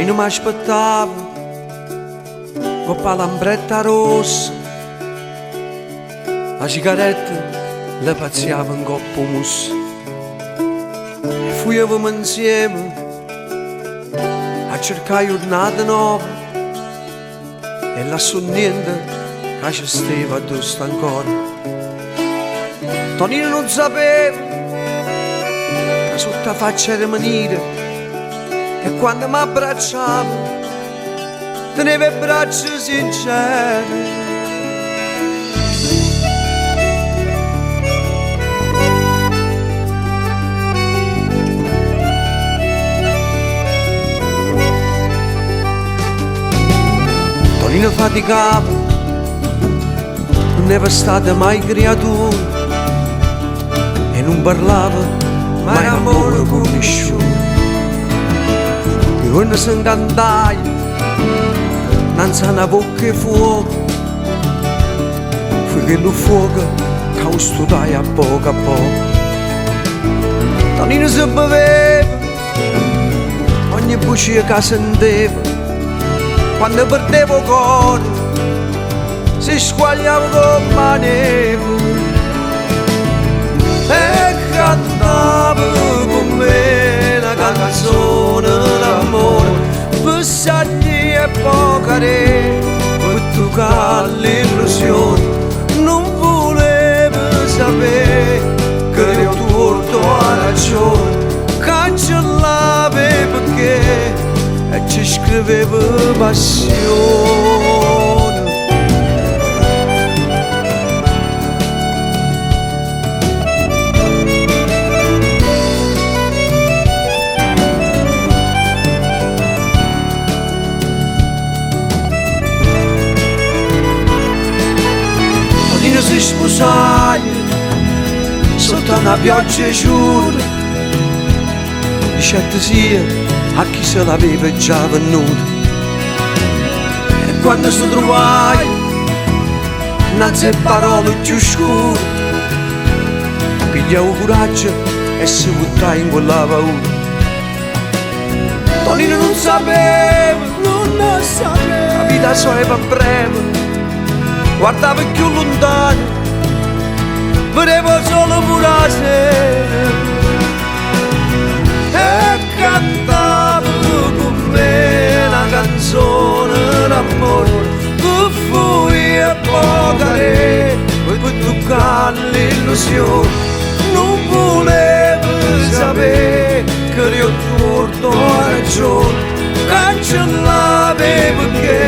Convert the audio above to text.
Tonino mi aspettava con la lambretta rossa, la sigaretta la pazziava in coppa mussa e fuivamo insieme a cercare giornate nuove e la niente che ci stava addosso ancora. Tonino non sapeva che sotto la faccia era manire e quando mi abbracciava teneva i braccia sincere. Tonino faticava, non era stata mai creatura e non parlava mai amore con nessuno. E quando si incantaia, non sa una bocca e fuoco, fu quello fuoco che ho studiato a poco. Tonino si beveva ogni buccia che sentiva, quando perdevo il cuore si squagliava come neve e cantava con me una canzone d'amore per sagni e pocare, per toccare l'illusione. Non volevo sapere che io torto a ragione, cancellava perché e ci scriveva passione. Tonino si sposava sotto una pioggia giura, dicette sì a chi se l'aveva già venuta. E quando si trovai innanzi a parole più scure, pigliavo coraggio e si buttai in quella paura. Tonino non sapeva, la vita sua breve, guardava più lontano, vedevo solo pure la sera e cantava con me una canzone d'amore che fui a pocare per toccare l'illusione. Non volevo sapere che io torto a ragione, cancellava perché